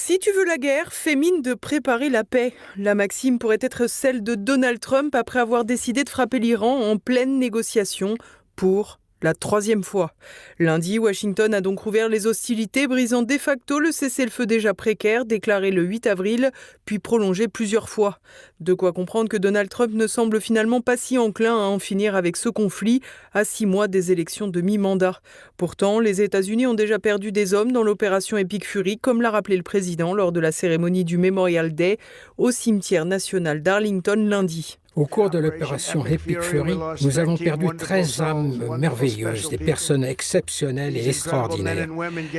Si tu veux la guerre, fais mine de préparer la paix. La maxime pourrait être celle de Donald Trump après avoir décidé de frapper l'Iran en pleine négociation pour la troisième fois. Lundi, Washington a donc rouvert les hostilités, brisant de facto le cessez-le-feu déjà précaire, déclaré le 8 avril, puis prolongé plusieurs fois. De quoi comprendre que Donald Trump ne semble finalement pas si enclin à en finir avec ce conflit à 6 mois des élections de mi-mandat. Pourtant, les États-Unis ont déjà perdu des hommes dans l'opération Epic Fury, comme l'a rappelé le président lors de la cérémonie du Memorial Day au cimetière national d'Arlington lundi. Au cours de l'opération Epic Fury, nous avons perdu 13 âmes merveilleuses, des personnes exceptionnelles et extraordinaires.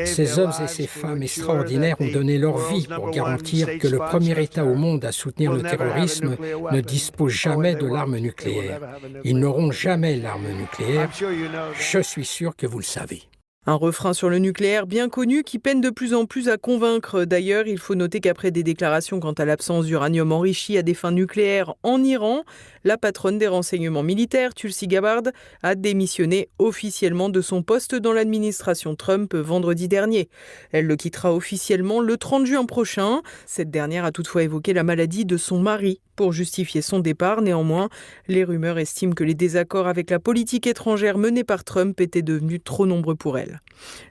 Ces hommes et ces femmes extraordinaires ont donné leur vie pour garantir que le premier État au monde à soutenir le terrorisme ne dispose jamais de l'arme nucléaire. Ils n'auront jamais l'arme nucléaire. Je suis sûr que vous le savez. Un refrain sur le nucléaire bien connu qui peine de plus en plus à convaincre. D'ailleurs, il faut noter qu'après des déclarations quant à l'absence d'uranium enrichi à des fins nucléaires en Iran, la patronne des renseignements militaires, Tulsi Gabbard, a démissionné officiellement de son poste dans l'administration Trump vendredi dernier. Elle le quittera officiellement le 30 juin prochain. Cette dernière a toutefois évoqué la maladie de son mari pour justifier son départ. Néanmoins, les rumeurs estiment que les désaccords avec la politique étrangère menée par Trump étaient devenus trop nombreux pour elle.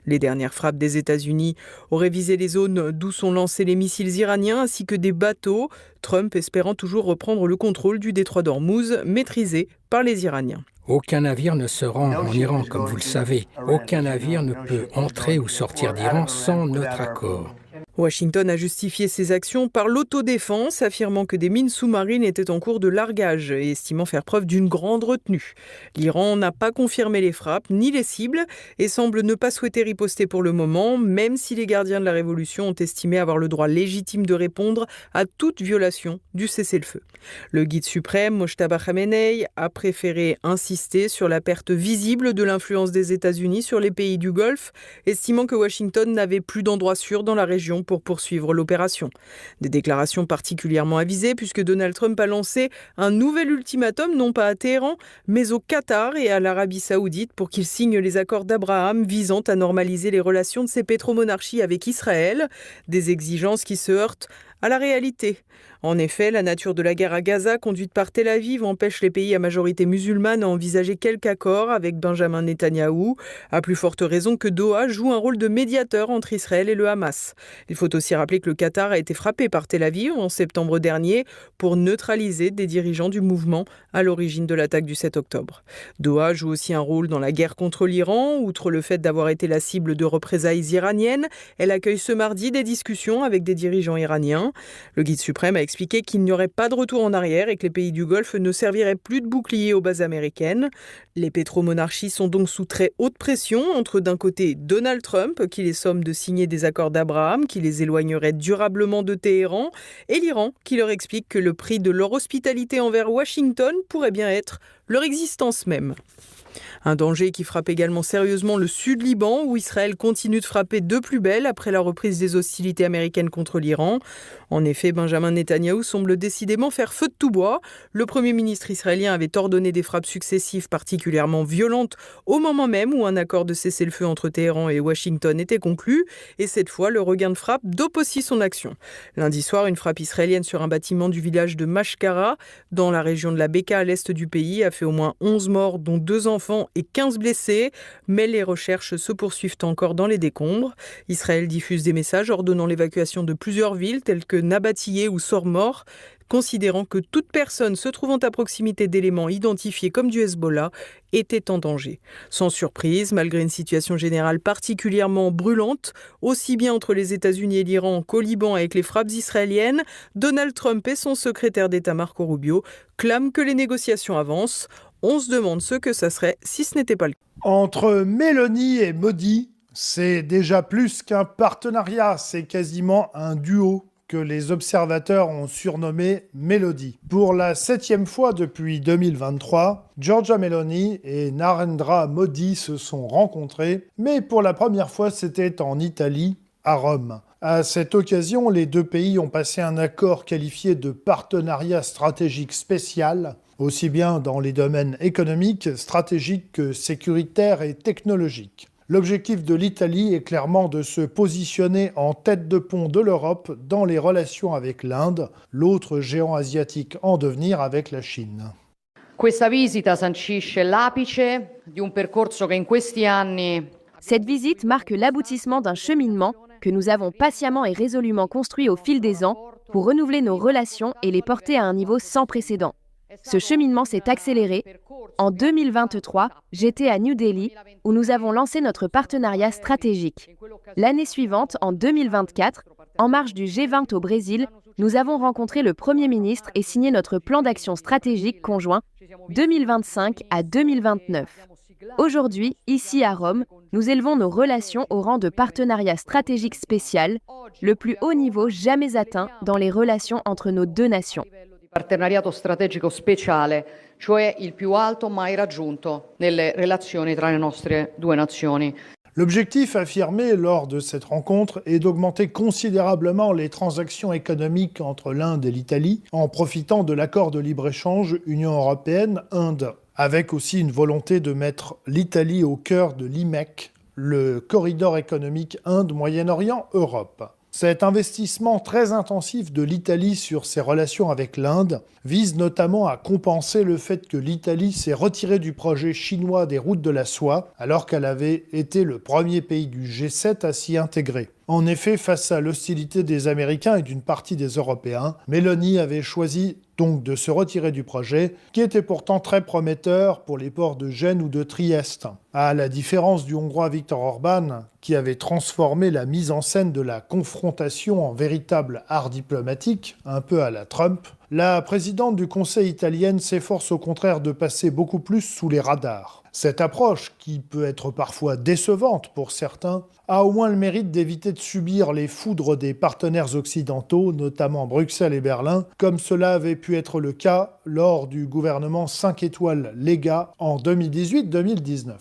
Les dernières frappes des États-Unis auraient visé les zones d'où sont lancés les missiles iraniens ainsi que des bateaux, Trump espérant toujours reprendre le contrôle du détroit d'Ormuz, maîtrisé par les Iraniens. Aucun navire ne se rend en Iran, comme vous le savez. Aucun navire ne peut entrer ou sortir d'Iran sans notre accord. Washington a justifié ses actions par l'autodéfense, affirmant que des mines sous-marines étaient en cours de largage et estimant faire preuve d'une grande retenue. L'Iran n'a pas confirmé les frappes ni les cibles et semble ne pas souhaiter riposter pour le moment, même si les gardiens de la révolution ont estimé avoir le droit légitime de répondre à toute violation du cessez-le-feu. Le guide suprême, Mojtaba Khamenei, a préféré insister sur la perte visible de l'influence des États-Unis sur les pays du Golfe, estimant que Washington n'avait plus d'endroit sûr dans la région pour poursuivre l'opération. Des déclarations particulièrement avisées puisque Donald Trump a lancé un nouvel ultimatum non pas à Téhéran mais au Qatar et à l'Arabie Saoudite pour qu'ils signent les accords d'Abraham visant à normaliser les relations de ces pétromonarchies avec Israël, des exigences qui se heurtent à la réalité. En effet, la nature de la guerre à Gaza conduite par Tel Aviv empêche les pays à majorité musulmane à envisager quelque accord avec Benjamin Netanyahou, à plus forte raison que Doha joue un rôle de médiateur entre Israël et le Hamas. Il faut aussi rappeler que le Qatar a été frappé par Tel Aviv en septembre dernier pour neutraliser des dirigeants du mouvement à l'origine de l'attaque du 7 octobre. Doha joue aussi un rôle dans la guerre contre l'Iran. Outre le fait d'avoir été la cible de représailles iraniennes, elle accueille ce mardi des discussions avec des dirigeants iraniens. Le guide suprême a expliqué qu'il n'y aurait pas de retour en arrière et que les pays du Golfe ne serviraient plus de bouclier aux bases américaines. Les pétromonarchies sont donc sous très haute pression entre d'un côté Donald Trump qui les somme de signer des accords d'Abraham qui les éloigneraient durablement de Téhéran et l'Iran qui leur explique que le prix de leur hospitalité envers Washington pourrait bien être leur existence même. Un danger qui frappe également sérieusement le sud Liban, où Israël continue de frapper de plus belle après la reprise des hostilités américaines contre l'Iran. En effet, Benjamin Netanyahou semble décidément faire feu de tout bois. Le Premier ministre israélien avait ordonné des frappes successives particulièrement violentes au moment même où un accord de cessez-le-feu entre Téhéran et Washington était conclu. Et cette fois, le regain de frappe dope aussi son action. Lundi soir, une frappe israélienne sur un bâtiment du village de Mashkara, dans la région de la Beka à l'est du pays, a fait au moins 11 morts, dont 2 enfants et 15 blessés, mais les recherches se poursuivent encore dans les décombres. Israël diffuse des messages ordonnant l'évacuation de plusieurs villes telles que Nabatiyeh ou Sor-Mor, considérant que toute personne se trouvant à proximité d'éléments identifiés comme du Hezbollah était en danger. Sans surprise, malgré une situation générale particulièrement brûlante, aussi bien entre les États-Unis et l'Iran qu'au Liban avec les frappes israéliennes, Donald Trump et son secrétaire d'État Marco Rubio clament que les négociations avancent. On se demande ce que ça serait si ce n'était pas le cas. Entre Mélanie et Modi, c'est déjà plus qu'un partenariat, c'est quasiment un duo que les observateurs ont surnommé Mélodie. Pour la 7e fois depuis 2023, Giorgia Meloni et Narendra Modi se sont rencontrés, mais pour la première fois c'était en Italie, à Rome. À cette occasion, les deux pays ont passé un accord qualifié de partenariat stratégique spécial, aussi bien dans les domaines économiques, stratégiques que sécuritaires et technologiques. L'objectif de l'Italie est clairement de se positionner en tête de pont de l'Europe dans les relations avec l'Inde, l'autre géant asiatique en devenir avec la Chine. Questa visita sancisce l'apice di un percorso che in questi anni. Cette visite marque l'aboutissement d'un cheminement que nous avons patiemment et résolument construit au fil des ans pour renouveler nos relations et les porter à un niveau sans précédent. Ce cheminement s'est accéléré. En 2023, j'étais à New Delhi, où nous avons lancé notre partenariat stratégique. L'année suivante, en 2024, en marge du G20 au Brésil, nous avons rencontré le Premier ministre et signé notre plan d'action stratégique conjoint 2025 à 2029. Aujourd'hui, ici à Rome, nous élevons nos relations au rang de partenariat stratégique spécial, le plus haut niveau jamais atteint dans les relations entre nos deux nations. Partenariato strategico speciale, cioè il più alto mai raggiunto nelle relazioni tra le nostre due nazioni. L'objectif affirmé lors de cette rencontre est d'augmenter considérablement les transactions économiques entre l'Inde et l'Italie en profitant de l'accord de libre-échange Union européenne-Inde, avec aussi une volonté de mettre l'Italie au cœur de l'IMEC, le corridor économique Inde-Moyen-Orient-Europe. Cet investissement très intensif de l'Italie sur ses relations avec l'Inde vise notamment à compenser le fait que l'Italie s'est retirée du projet chinois des routes de la soie, alors qu'elle avait été le premier pays du G7 à s'y intégrer. En effet, face à l'hostilité des Américains et d'une partie des Européens, Meloni avait choisi donc de se retirer du projet, qui était pourtant très prometteur pour les ports de Gênes ou de Trieste. À la différence du Hongrois Viktor Orban, qui avait transformé la mise en scène de la confrontation en véritable art diplomatique, un peu à la Trump, la présidente du Conseil italienne s'efforce au contraire de passer beaucoup plus sous les radars. Cette approche, qui peut être parfois décevante pour certains, a au moins le mérite d'éviter de subir les foudres des partenaires occidentaux, notamment Bruxelles et Berlin, comme cela avait pu être le cas lors du gouvernement 5 étoiles Lega en 2018-2019.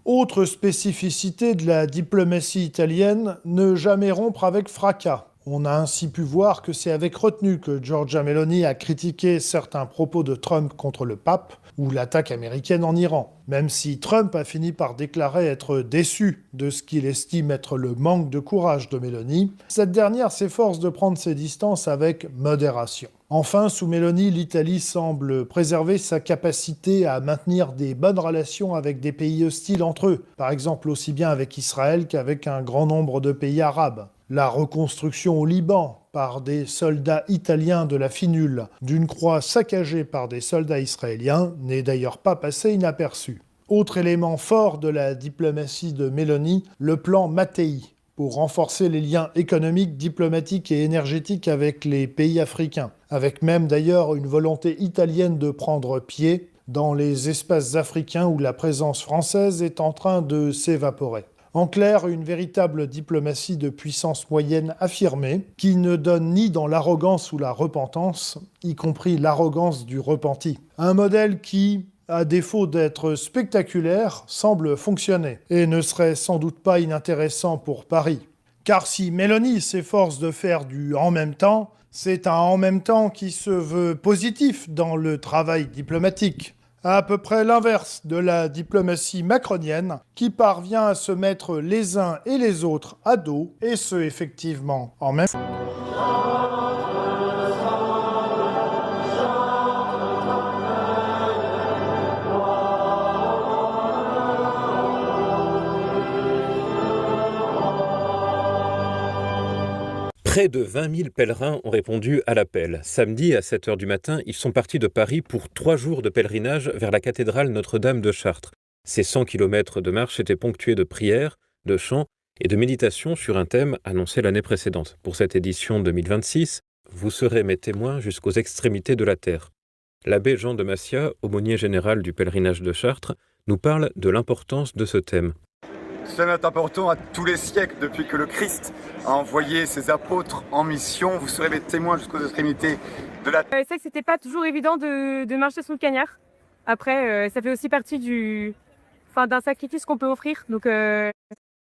Autre spécificité de la diplomatie italienne, ne jamais rompre avec fracas. On a ainsi pu voir que c'est avec retenue que Giorgia Meloni a critiqué certains propos de Trump contre le pape ou l'attaque américaine en Iran. Même si Trump a fini par déclarer être déçu de ce qu'il estime être le manque de courage de Meloni, cette dernière s'efforce de prendre ses distances avec modération. Enfin, sous Meloni, l'Italie semble préserver sa capacité à maintenir des bonnes relations avec des pays hostiles entre eux, par exemple aussi bien avec Israël qu'avec un grand nombre de pays arabes. La reconstruction au Liban par des soldats italiens de la finule d'une croix saccagée par des soldats israéliens n'est d'ailleurs pas passée inaperçue. Autre élément fort de la diplomatie de Meloni, le plan Mattei, pour renforcer les liens économiques, diplomatiques et énergétiques avec les pays africains, avec même d'ailleurs une volonté italienne de prendre pied dans les espaces africains où la présence française est en train de s'évaporer. En clair, une véritable diplomatie de puissance moyenne affirmée, qui ne donne ni dans l'arrogance ou la repentance, y compris l'arrogance du repenti. Un modèle qui, à défaut d'être spectaculaire, semble fonctionner, et ne serait sans doute pas inintéressant pour Paris. Car si Meloni s'efforce de faire du « en même temps », c'est un « en même temps » qui se veut positif dans le travail diplomatique. À peu près l'inverse de la diplomatie macronienne, qui parvient à se mettre les uns et les autres à dos, et ce effectivement en même temps. Près de 20 000 pèlerins ont répondu à l'appel. Samedi, à 7 h du matin, ils sont partis de Paris pour 3 jours de pèlerinage vers la cathédrale Notre-Dame de Chartres. Ces 100 km de marche étaient ponctués de prières, de chants et de méditations sur un thème annoncé l'année précédente. Pour cette édition 2026, vous serez mes témoins jusqu'aux extrémités de la terre. L'abbé Jean de Massia, aumônier général du pèlerinage de Chartres, nous parle de l'importance de ce thème. Ce thème est important à tous les siècles, depuis que le Christ a envoyé ses apôtres en mission. Vous serez mes témoins jusqu'aux extrémités de la terre. C'est vrai que c'était pas toujours évident de marcher sous le cagnard. Après, ça fait aussi partie d'un sacrifice qu'on peut offrir. Donc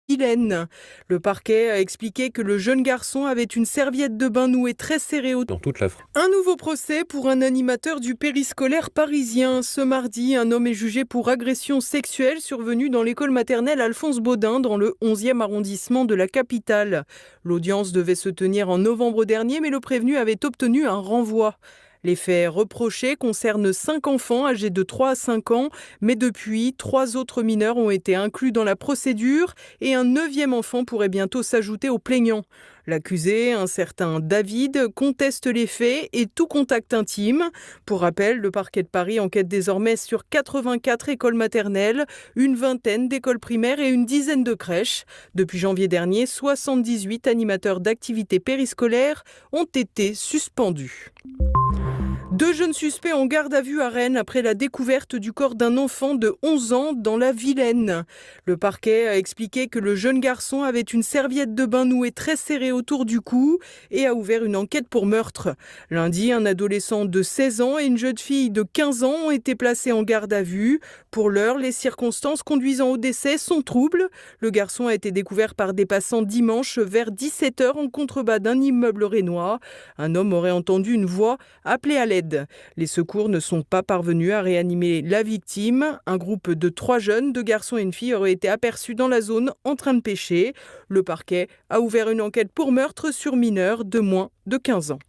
Vilaine. Le parquet a expliqué que le jeune garçon avait une serviette de bain nouée très serrée dans toute la France. Un nouveau procès pour un animateur du périscolaire parisien. Ce mardi, un homme est jugé pour agression sexuelle survenue dans l'école maternelle Alphonse Baudin dans le 11e arrondissement de la capitale. L'audience devait se tenir en novembre dernier, mais le prévenu avait obtenu un renvoi. Les faits reprochés concernent 5 enfants âgés de 3 à 5 ans, mais depuis, 3 autres mineurs ont été inclus dans la procédure et un 9e enfant pourrait bientôt s'ajouter aux plaignants. L'accusé, un certain David, conteste les faits et tout contact intime. Pour rappel, le parquet de Paris enquête désormais sur 84 écoles maternelles, une vingtaine d'écoles primaires et une dizaine de crèches. Depuis janvier dernier, 78 animateurs d'activités périscolaires ont été suspendus. 2 jeunes suspects en garde à vue à Rennes après la découverte du corps d'un enfant de 11 ans dans la Vilaine. Le parquet a expliqué que le jeune garçon avait une serviette de bain nouée très serrée autour du cou et a ouvert une enquête pour meurtre. Lundi, un adolescent de 16 ans et une jeune fille de 15 ans ont été placés en garde à vue. Pour l'heure, les circonstances conduisant au décès sont troubles. Le garçon a été découvert par des passants dimanche vers 17h en contrebas d'un immeuble rennois. Un homme aurait entendu une voix appeler à l'aide. Les secours ne sont pas parvenus à réanimer la victime. Un groupe de 3 jeunes, 2 garçons et une fille, auraient été aperçus dans la zone en train de pêcher. Le parquet a ouvert une enquête pour meurtre sur mineur de moins de 15 ans.